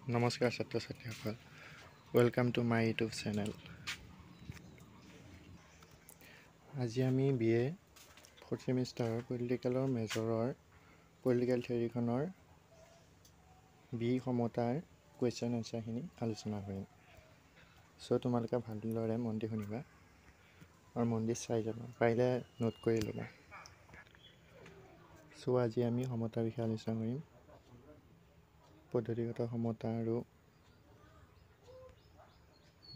নমস্কাৰ ছাত্ৰ ছাত্ৰীসকল, welcome to my YouTube channel. আজি আমি BA 4th ছেমিষ্টাৰৰ পলিটিকেলৰ মেজৰৰ পলিটিকেল থিয়ৰীখনৰ বি সমতাৰ কুৱেশ্যন এনচাৰখিনি আলোচনা কৰিম। চ' তোমালোকে ভালদৰে মন দি শুনিবা আৰু মন দি চাই যাবা, পাৰিলে নোট কৰি ল'বা। চ' আজি আমি সমতাৰ বিষয়ে আলোচনা কৰিম। পদ্ধতিগত সমতা আৰু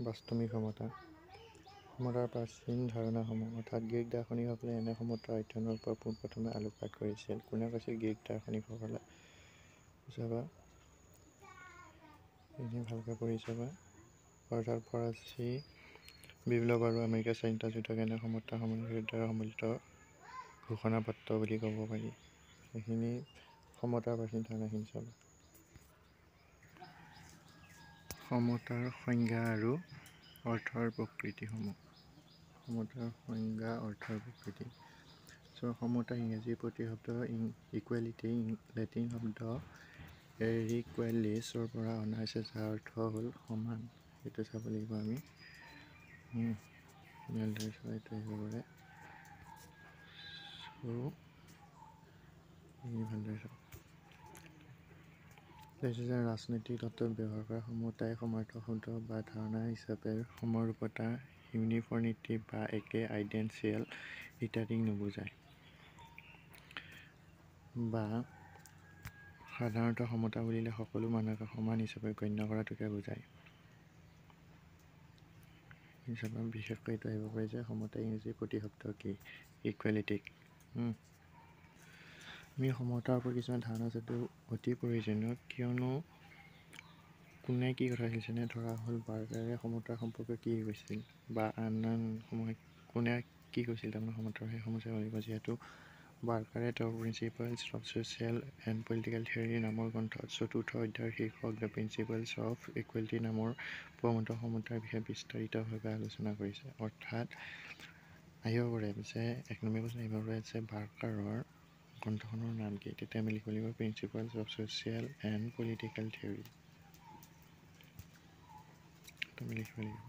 বাস্তৱিক সমতা। সমতাৰ প্ৰাচীন ধাৰণাসমূহ অৰ্থাৎ গ্ৰীক দাৰ্শনিকসকলে এনে সমতাৰ অধ্যয়নৰ ওপৰত পোনপ্ৰথমে আলোকপাত কৰিছিল। কোনে কৈছিল? গ্ৰীক দাৰ্শনিকসকলে। চাবা, এইখিনি ভালকৈ পঢ়ি চাবা। অৰ্থাৎ ফৰাচী বিপ্লৱ আৰু আমেৰিকাৰ স্বাধীনতা যুদ্ধক এনে সমতাৰ বিৰুদ্ধে সম্মিলিত ঘোষণাপত্ৰ বুলি ক'ব পাৰি। এইখিনি সমতাৰ প্ৰাচীন ধাৰণাখিনি চাবা। সমতাৰ সংজ্ঞা আৰু অৰ্থৰ প্ৰকৃতিসমূহ। সমতাৰ সংজ্ঞা, অৰ্থৰ প্ৰকৃতি। সমতা ইংৰাজী প্ৰতিশব্দ ইকুৱেলিটি, লেটিন শব্দ ইকুৱেলিছৰ পৰা অনা হৈছে, যাৰ অৰ্থ হ'ল সমান। সেইটো চাব লাগিব আমি। এইটো আহিব পাৰে। ভালদৰে চাব। ৰাজনৈতিক তত্ত্বত ব্যৱহাৰ কৰা সমতাই সমাৰ্থক শব্দ বা ধাৰণা হিচাপে সমৰূপতা, ইউনিফৰ্মিটি বা একে, আইডেণ্টিয়েল ইত্যাদিক নুবুজায়। বা সাধাৰণতে সমতা বুলিলে সকলো মানুহকে সমান হিচাপে গণ্য কৰাটোকে বুজায়। বিশেষকৈ এইটো আহিব পাৰে যে সমতা ইংৰাজী প্ৰতিশব্দ কি? ইকুৱেলিটিক। আমি সমতাৰ ওপৰত কিছুমান ধাৰণা যোৱাটো অতি প্ৰয়োজনীয়, কিয়নো কোনে কি কথা কৈছিল, যেনে ধৰা হ'ল বাৰ্গাৰে সমতাৰ সম্পৰ্কে কি কৈছিল, বা আন সময় কোনে কি কৈছিল তাৰমানে সমতাৰ সেই সমস্যা লাগিব। যিহেতু বাৰ্গাৰে তেওঁৰ principles of social and political theory নামৰ গ্ৰন্থত 4ৰ্থ অধ্যায়ৰ শীৰ্ষক দ্য প্ৰিন্সিপালছ অফ ইকুৱেলিটি নামৰ প্ৰবন্ধ সমতাৰ বিষয়ে বিস্তাৰিতভাৱে আলোচনা কৰিছে। অৰ্থাৎ আহিব পাৰে যে 1 নম্বৰ প্ৰশ্ন আহিব পাৰে যে বাৰ্গাৰৰ গ্ৰন্থখনৰ নাম কি? তেতিয়া আমি লিখিব লাগিব principles of social and political theory. তুমি লিখিব লাগিব।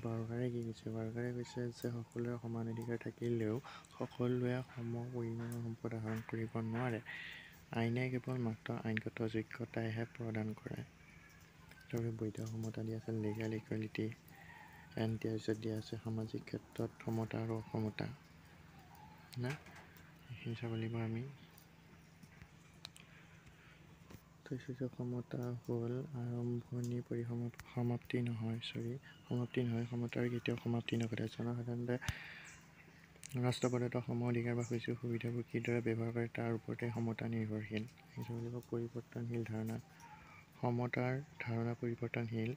বাৰ্গাৰে কি কৈছে? বাৰ্গাৰে কৈছে যে সকলোৰে সমান অধিকাৰ থাকিলেও সকলোৱে সম পৰিমাণৰ সম্পদ আহৰণ কৰিব নোৱাৰে। আইনে কেৱল মাত্ৰ আইনগত যোগ্যতাইহে প্ৰদান কৰে। তাৰপৰা বৈধ সমতা দিয়া আছে, লিগেল ইকুৱেলিটি এণ্ড তাৰপিছত দিয়া আছে সামাজিক ক্ষেত্ৰত সমতা আৰু অসমতা। এইখিনি চাব লাগিব আমি। তাৰপিছত সমতা হ'ল আৰম্ভণি সমাপ্তি নহয়। সমতাৰ কেতিয়াও সমাপ্তি নঘটে। জনসাধাৰণে ৰাষ্ট্ৰ প্ৰদত্ত সম অধিকাৰ বা সুযোগ সুবিধাবোৰ কিদৰে ব্যৱহাৰ কৰে তাৰ ওপৰতে সমতা নিৰ্ভৰশীল। পৰিৱৰ্তনশীল ধাৰণা। সমতাৰ ধাৰণা পৰিৱৰ্তনশীল।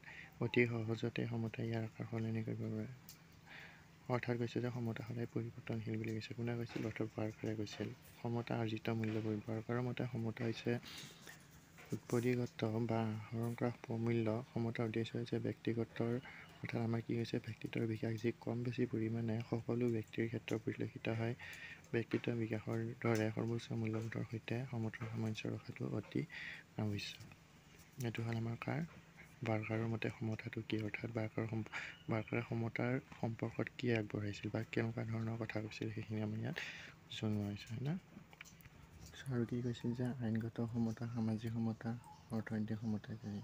অতি সহজতে সমতাই ইয়াৰ আকাৰ সলনি কৰিব পাৰে। অৰ্থাৎ কৈছে যে সমতা সদায় পৰিৱৰ্তনশীল বুলি কৈছে। কোনে কৈছিল? অৰ্থাৎ বাৰ্গাৰে কৈছিল। সমতা আৰ্জিত মূল্যবোধ। বাৰ্গাৰৰ মতে সমতা হৈছে উৎপত্তিগত বা আহৰণ কৰা প্ৰমূল্য। সমতাৰ উদ্দেশ্য হৈছে ব্যক্তিগতৰ অৰ্থাৎ আমাৰ কি হৈছে ব্যক্তিত্বৰ বিকাশ, যি কম বেছি পৰিমাণে সকলো ব্যক্তিৰ ক্ষেত্ৰত পৰিলক্ষিত হয়। ব্যক্তিত্ব বিকাশৰ দৰে সৰ্বোচ্চ মূল্যবোধৰ সৈতে সমতাৰ সামঞ্জস্য ৰখাটো অতি আৱশ্যক। এইটো হ'ল আমাৰ বাৰ্গাৰৰ মতে সমতাটো কি? অৰ্থাৎ বাৰ্গাৰে সমতাৰ সম্পৰ্কত কি আগবঢ়াইছিল বা কেনেকুৱা ধৰণৰ কথা কৈছিল সেইখিনি আমাৰ ইয়াত জনোৱা হৈছে, হয় না? আৰু কি কৈছিল যে আইনগত সমতা, সামাজিক সমতা, অৰ্থনৈতিক সমতা ইত্যাদি।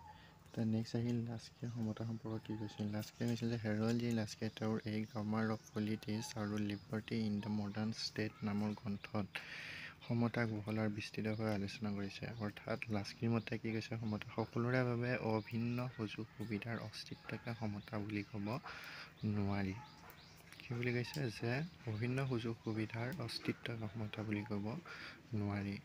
নেক্সট আহিল লাস্কিয়ে সমতা সম্পৰ্কত কি কৈছিল? লাস্কিয়ে কৈছিল যে হেৰল্ড জি লাস্কিয়ে তেওঁৰ এ গ্ৰামাৰ অফ পলিটিক্স আৰু liberty in the modern state নামৰ গ্ৰন্থত সমতাক বহল আৰু বিস্তৃতভাৱে আলোচনা কৰিছে। অৰ্থাৎ লাস্কিৰ মতে কি কৈছে? সমতা সকলোৰে বাবে অভিন্ন সুযোগ সুবিধাৰ অস্তিত্বকে সমতা বুলি ক'ব নোৱাৰি। কি বুলি কৈছে? যে অভিন্ন সুযোগ সুবিধাৰ অস্তিত্বক সমতা বুলি ক'ব নোৱাৰি।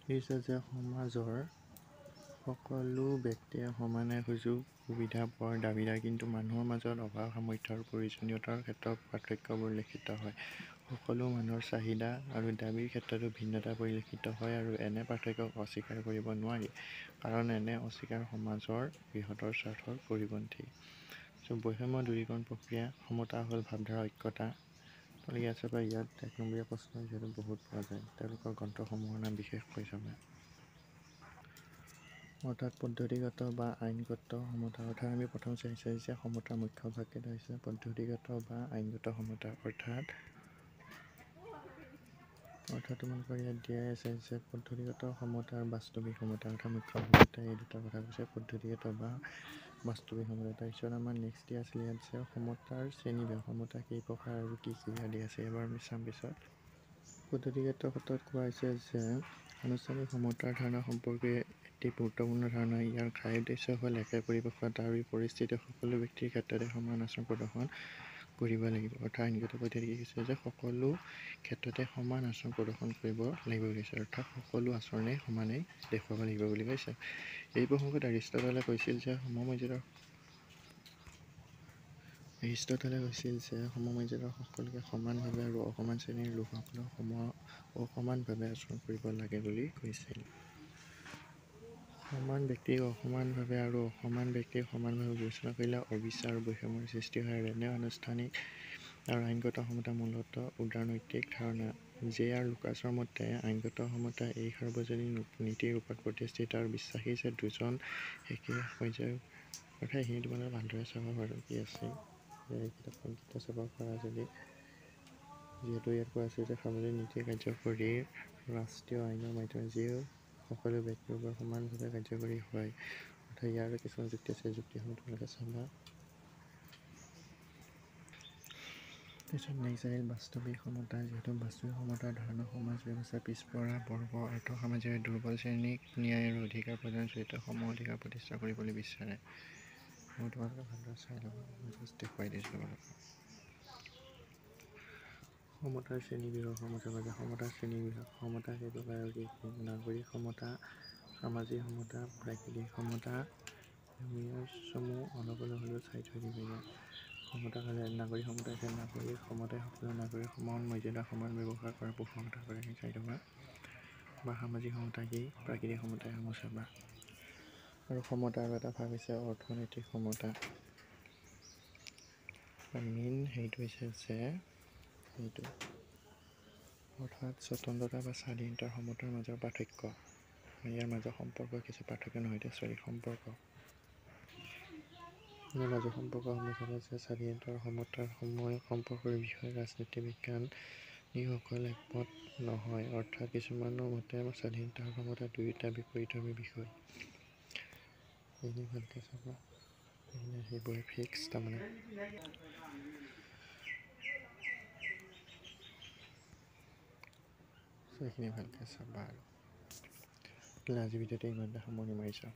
কৈছে যে সমাজৰ সকলো ব্যক্তিয়ে সমানে সুযোগ সুবিধা পোৱাৰ দাবীদাৰ, কিন্তু মানুহৰ মাজত অভাৱ, সামৰ্থ্য আৰু প্ৰয়োজনীয়তাৰ ক্ষেত্ৰত পাৰ্থক্য পৰিলক্ষিত হয়। সকলো মানুহৰ চাহিদা আৰু দাবীৰ ক্ষেত্ৰতো ভিন্নতা পৰিলক্ষিত হয় আৰু এনে পাৰ্থক্যক অস্বীকাৰ কৰিব নোৱাৰি, কাৰণ এনে অস্বীকাৰ সমাজৰ বৃহত্তৰ স্বাৰ্থৰ পৰিপন্থী। বৈষম্য দূৰীকৰণ প্ৰক্ৰিয়া। সমতা হ'ল ভাৱধাৰা ঐক্যতা। আছে বা ইয়াত 1 নম্বৰীয়া প্ৰশ্ন যিহেতু বহুত পোৱা যায় তেওঁলোকৰ গ্ৰন্থসমূহৰ নাম বিশেষকৈ চাবা। অৰ্থাৎ পদ্ধতিগত বা আইনগত সমতা। অৰ্থাৎ আমি প্ৰথম চাইছোঁ যে সমতাৰ মুখ্য ভাগকেইটা হৈছে পদ্ধতিগত বা আইনগত সমতা। অৰ্থাৎ তোমালোকৰ ইয়াত দিয়াই আছে যে পদ্ধতিগত সমতা আৰু বাস্তৱিক সমতা। অৰ্থাৎ মুখ্য ভাগকেইটা এই দুটা কথা কৈছে, পদ্ধতিগত বা বাস্তৱিক সমতা। তাৰপিছত আমাৰ নেক্সট দিয়া আছিলে ইয়াত যে সমতাৰ শ্ৰেণীবিভাগ, সমতা কেই প্ৰকাৰ আৰু কি কি আদি আছে। এবাৰ আমি চাম পিছত। পদ্ধতিগত ক্ষেত্ৰত কোৱা হৈছে যে আনুষ্ঠানিক সমতাৰ ধাৰণা সম্পৰ্কে এটি গুৰুত্বপূৰ্ণ ধাৰণা। ইয়াৰ ঘাই উদ্দেশ্য হ'ল একে পৰিৱেশত আৰু পৰিস্থিতিত সকলো ব্যক্তিৰ ক্ষেত্ৰতে সমান আচৰণ প্ৰদৰ্শন কৰিব লাগিব। অৰ্থাৎ আইনগত পদ্ধতি কি কৈছে যে সকলো ক্ষেত্ৰতে সমান আচৰণ প্ৰদৰ্শন কৰিব লাগিব বুলি কৈছে। অৰ্থাৎ সকলো আচৰণে সমানেই দেখুৱাব লাগিব বুলি কৈছে। এই প্ৰসংগত এৰিষ্টটলে কৈছিল যে সমমৰ্যাদাৰ সকলোকে সমানভাৱে আৰু অসমান শ্ৰেণীৰ লোকসকলক অসমানভাৱে আচৰণ কৰিব লাগে বুলি কৈছিল। সমান ব্যক্তিক অসমানভাৱে আৰু অসমান ব্যক্তিক সমানভাৱে বিবেচনা কৰিলে অবিচাৰ আৰু বৈষম্যৰ সৃষ্টি হয়। আৰু এনে আনুষ্ঠানিক আৰু আইনগত সমতা মূলতঃ উদাৰনৈতিক ধাৰণা। জে আৰ লুকাছৰ মতে আইনগত সমতা এই সাৰ্বজনীন নীতিৰ ওপৰত প্ৰতিষ্ঠিত আৰু বিশ্বাসী যে দুজন একে পৰ্যায়ৰ। অৰ্থাৎ এইখিনি তোমালোকে ভালদৰে চাব পাৰোঁ কি আছে এই কিতাপখন চাব পাৰা যদি। যিহেতু ইয়াত কোৱা আছে যে সাৰ্বজনীন নীতি কাৰ্যকৰী ৰাষ্ট্ৰীয় আইনৰ মাধ্যমে যিও সকলো ব্যক্তিৰ ওপৰত সমানভাৱে কাৰ্যকৰী হয়। অৰ্থাৎ ইয়াৰ কিছুমান যুক্তি আছে, যুক্তিসমূহ তোমালোকে চাবা। তাৰপিছত নেক্সট আহিল বাস্তৱিক সমতা। যিহেতু বাস্তৱিক সমতাৰ ধাৰণা সমাজ ব্যৱস্থাৰ পিছপৰা বৰ্গ অৰ্থ সামাজিক দুৰ্বল শ্ৰেণীক ন্যায় আৰু অধিকাৰ প্ৰদান জড়িত সম অধিকাৰ প্ৰতিষ্ঠা কৰিবলৈ বিচাৰে। মই তোমালোকে ভালদৰে চাই ল'ব, মই জাষ্ট দেখুৱাই দিছোঁ তোমালোকক। সমতাৰ শ্ৰেণীবিভাগ সমতা বাবে সমতাৰ শ্ৰেণীবিভাগ। সমতা কেই প্ৰকাৰ আৰু কি কি? নাগৰিক সমতা, সামাজিক সমতা, প্ৰাকৃতিক সমতা। চমু অলপ অলপ হ'লেও চাই থৈ দিব ইয়াত। সমতা হ'লে নাগৰিক সমতা হৈছে নাগৰিক সমতাই সকলো নাগৰিক সমান মৰ্যাদা সমান ব্যৱহাৰ কৰাৰ পোষকতা কৰে, সেই চাই থবা। বা সামাজিক সমতা কি? প্ৰাকৃতিক সমতাই সমূহ চাবা। আৰু সমতা আৰু এটা ভাগ হৈছে অৰ্থনৈতিক সমতা। মেইন সেইটো হৈছে যে এইটো অৰ্থাৎ স্বতন্ত্ৰতা বা স্বাধীনতাৰ সমতাৰ মাজৰ পাৰ্থক্য। ইয়াৰ মাজৰ সম্পৰ্ক কিছু পাৰ্থক্য নহয়, সম্পৰ্ক ইয়াৰ মাজৰ সম্পৰ্কসমূহ চাবা যে স্বাধীনতাৰ সমতাৰ সম্পৰ্কৰ বিষয়ে ৰাজনীতি বিজ্ঞানীসকল একমত নহয়। অৰ্থাৎ কিছুমানৰ মতে স্বাধীনতা আৰু সমতা দুয়োটা বিপৰীতধৰ্মী বিষয়। এইখিনি ভালকৈ চাবা, এইখিনি সেইবোৰে ফিক্স তাৰমানে। এইখিনি ভালকৈ চাবা আৰু আজি ভিডিঅ'টো ইমানতে সামৰণি মাৰিছোঁ।